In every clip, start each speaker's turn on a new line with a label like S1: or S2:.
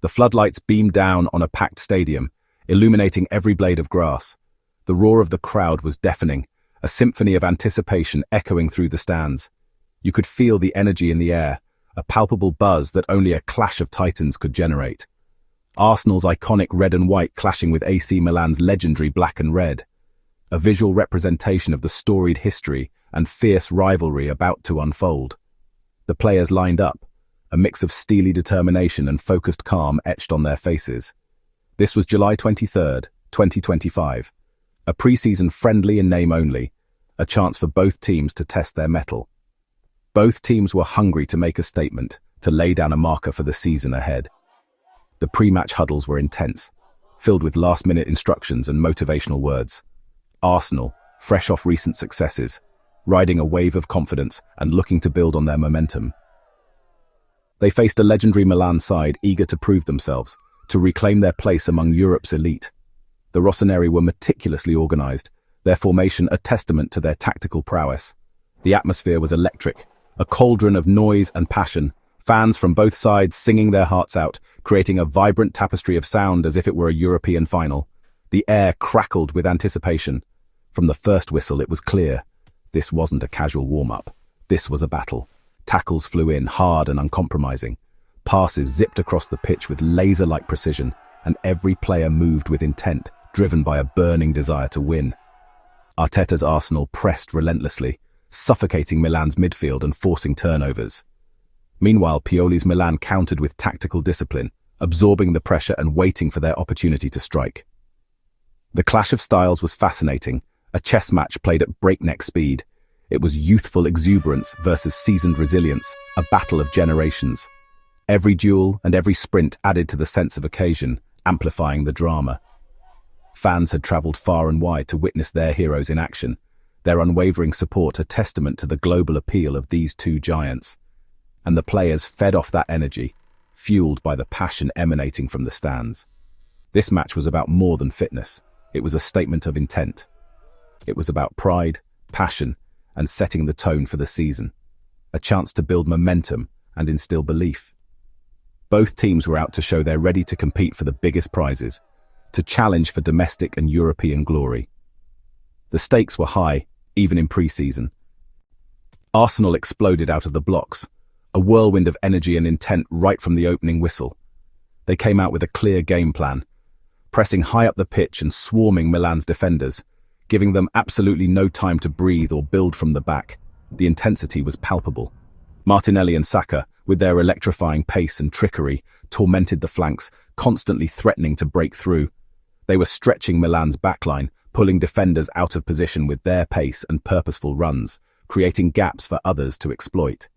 S1: The floodlights beamed down on a packed stadium, illuminating every blade of grass. The roar of the crowd was deafening, a symphony of anticipation echoing through the stands. You could feel the energy in the air, a palpable buzz that only a clash of titans could generate. Arsenal's iconic red and white clashing with AC Milan's legendary black and red, a visual representation of the storied history and fierce rivalry about to unfold. The players lined up, a mix of steely determination and focused calm etched on their faces. This was July 23rd, 2025, a pre-season friendly in name only, a chance for both teams to test their mettle. Both teams were hungry to make a statement, to lay down a marker for the season ahead. The pre-match huddles were intense, filled with last-minute instructions and motivational words. Arsenal, fresh off recent successes, riding a wave of confidence and looking to build on their momentum. They faced a legendary Milan side eager to prove themselves, to reclaim their place among Europe's elite. The Rossoneri were meticulously organized, their formation a testament to their tactical prowess. The atmosphere was electric, a cauldron of noise and passion, fans from both sides singing their hearts out, creating a vibrant tapestry of sound as if it were a European final. The air crackled with anticipation. From the first whistle it was clear. This wasn't a casual warm-up. This was a battle. Tackles flew in, hard and uncompromising. Passes zipped across the pitch with laser-like precision, and every player moved with intent, driven by a burning desire to win. Arteta's Arsenal pressed relentlessly, suffocating Milan's midfield and forcing turnovers. Meanwhile, Pioli's Milan countered with tactical discipline, absorbing the pressure and waiting for their opportunity to strike. The clash of styles was fascinating, a chess match played at breakneck speed. It was youthful exuberance versus seasoned resilience, a battle of generations. Every duel and every sprint added to the sense of occasion, amplifying the drama. Fans had travelled far and wide to witness their heroes in action, their unwavering support a testament to the global appeal of these two giants. And the players fed off that energy, fueled by the passion emanating from the stands. This match was about more than fitness. It was a statement of intent. It was about pride, passion, and setting the tone for the season. A chance to build momentum and instill belief. Both teams were out to show they're ready to compete for the biggest prizes, to challenge for domestic and European glory. The stakes were high, even in pre-season. Arsenal exploded out of the blocks, a whirlwind of energy and intent right from the opening whistle. They came out with a clear game plan, pressing high up the pitch and swarming Milan's defenders, giving them absolutely no time to breathe or build from the back. The intensity was palpable. Martinelli and Saka, with their electrifying pace and trickery, tormented the flanks, constantly threatening to break through. They were stretching Milan's backline, pulling defenders out of position with their pace and purposeful runs, creating gaps for others to exploit.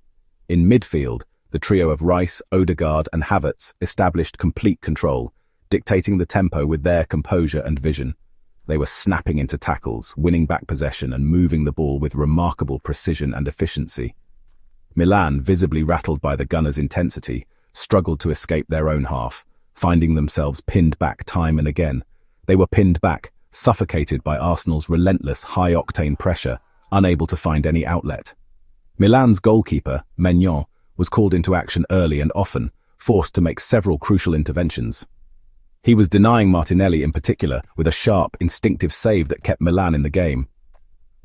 S1: In midfield, the trio of Rice, Odegaard and Havertz established complete control, dictating the tempo with their composure and vision. They were snapping into tackles, winning back possession and moving the ball with remarkable precision and efficiency. Milan, visibly rattled by the Gunners' intensity, struggled to escape their own half, finding themselves pinned back time and again. They were pinned back, suffocated by Arsenal's relentless high-octane pressure, unable to find any outlet. Milan's goalkeeper, Maignan, was called into action early and often, forced to make several crucial interventions. He was denying Martinelli in particular with a sharp, instinctive save that kept Milan in the game.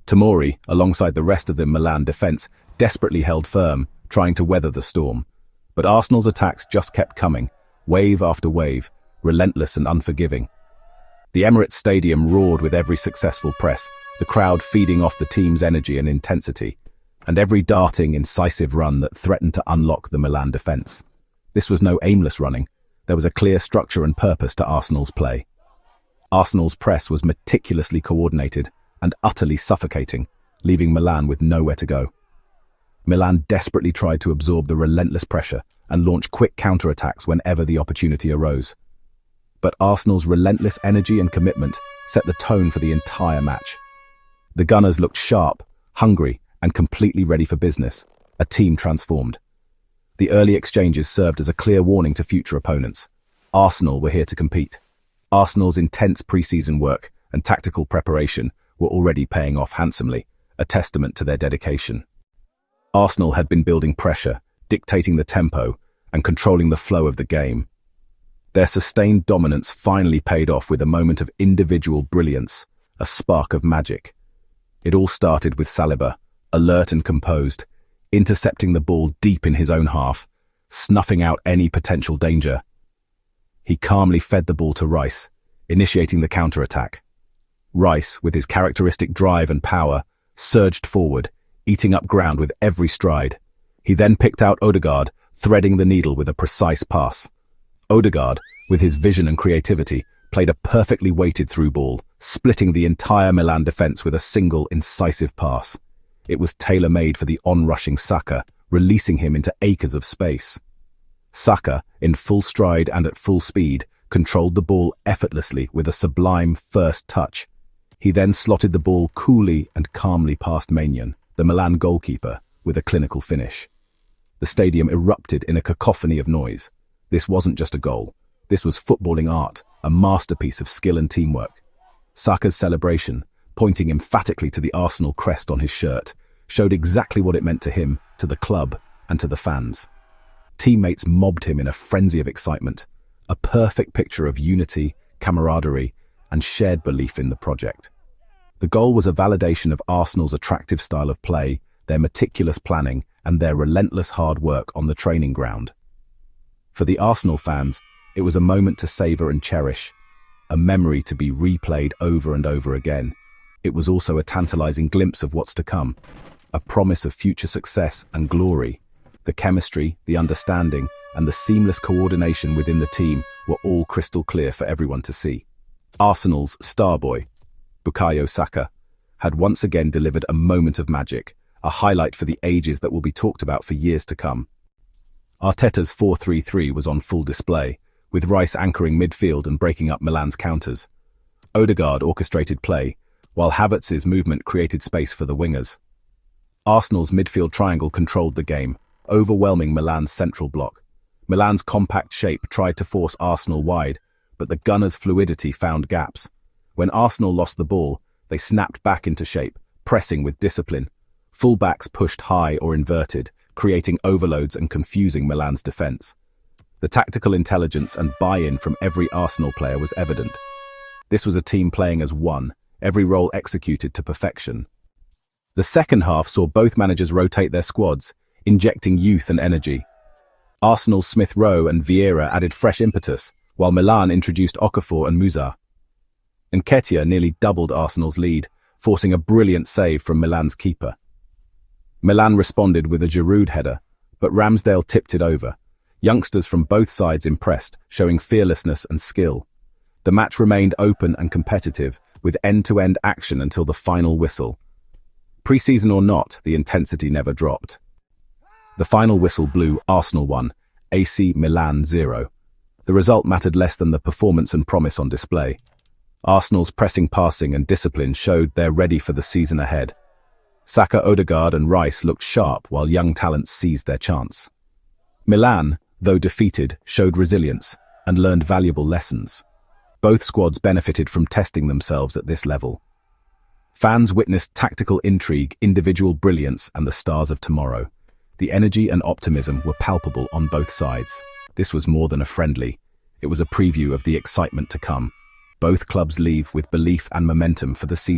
S1: Tomori, alongside the rest of the Milan defence, desperately held firm, trying to weather the storm. But Arsenal's attacks just kept coming, wave after wave, relentless and unforgiving. The Emirates Stadium roared with every successful press, the crowd feeding off the team's energy and intensity, and every darting, incisive run that threatened to unlock the Milan defence. This was no aimless running. There was a clear structure and purpose to Arsenal's play. Arsenal's press was meticulously coordinated and utterly suffocating, leaving Milan with nowhere to go. Milan desperately tried to absorb the relentless pressure and launch quick counterattacks whenever the opportunity arose. But Arsenal's relentless energy and commitment set the tone for the entire match. The Gunners looked sharp, hungry, and completely ready for business, a team transformed. The early exchanges served as a clear warning to future opponents. Arsenal were here to compete. Arsenal's intense pre-season work and tactical preparation were already paying off handsomely, a testament to their dedication. Arsenal had been building pressure, dictating the tempo, and controlling the flow of the game. Their sustained dominance finally paid off with a moment of individual brilliance, a spark of magic. It all started with Saliba, alert and composed, intercepting the ball deep in his own half, snuffing out any potential danger. He calmly fed the ball to Rice, initiating the counter-attack. Rice, with his characteristic drive and power, surged forward, eating up ground with every stride. He then picked out Odegaard, threading the needle with a precise pass. Odegaard, with his vision and creativity, played a perfectly weighted through ball, splitting the entire Milan defence with a single incisive pass. It was tailor-made for the on-rushing Saka, releasing him into acres of space. Saka, in full stride and at full speed, controlled the ball effortlessly with a sublime first touch. He then slotted the ball coolly and calmly past Maignan, the Milan goalkeeper, with a clinical finish. The stadium erupted in a cacophony of noise. This wasn't just a goal. This was footballing art, a masterpiece of skill and teamwork. Saka's celebration, pointing emphatically to the Arsenal crest on his shirt, showed exactly what it meant to him, to the club, and to the fans. Teammates mobbed him in a frenzy of excitement, a perfect picture of unity, camaraderie, and shared belief in the project. The goal was a validation of Arsenal's attractive style of play, their meticulous planning, and their relentless hard work on the training ground. For the Arsenal fans, it was a moment to savour and cherish, a memory to be replayed over and over again. It was also a tantalising glimpse of what's to come, a promise of future success and glory. The chemistry, the understanding, and the seamless coordination within the team were all crystal clear for everyone to see. Arsenal's star boy, Bukayo Saka, had once again delivered a moment of magic, a highlight for the ages that will be talked about for years to come. Arteta's 4-3-3 was on full display, with Rice anchoring midfield and breaking up Milan's counters. Odegaard orchestrated play, while Havertz's movement created space for the wingers. Arsenal's midfield triangle controlled the game, overwhelming Milan's central block. Milan's compact shape tried to force Arsenal wide, but the Gunners' fluidity found gaps. When Arsenal lost the ball, they snapped back into shape, pressing with discipline. Fullbacks pushed high or inverted, creating overloads and confusing Milan's defence. The tactical intelligence and buy-in from every Arsenal player was evident. This was a team playing as one, every role executed to perfection. The second half saw both managers rotate their squads, injecting youth and energy. Arsenal's Smith Rowe and Vieira added fresh impetus, while Milan introduced Okafor and Musa. Nketiah nearly doubled Arsenal's lead, forcing a brilliant save from Milan's keeper. Milan responded with a Giroud header, but Ramsdale tipped it over. Youngsters from both sides impressed, showing fearlessness and skill. The match remained open and competitive, with end-to-end action until the final whistle. Pre-season or not, the intensity never dropped. The final whistle blew, Arsenal 1, AC Milan 0. The result mattered less than the performance and promise on display. Arsenal's pressing, passing and discipline showed they're ready for the season ahead. Saka, Odegaard and Rice looked sharp while young talents seized their chance. Milan, though defeated, showed resilience and learned valuable lessons. Both squads benefited from testing themselves at this level. Fans witnessed tactical intrigue, individual brilliance and the stars of tomorrow. The energy and optimism were palpable on both sides. This was more than a friendly. It was a preview of the excitement to come. Both clubs leave with belief and momentum for the season.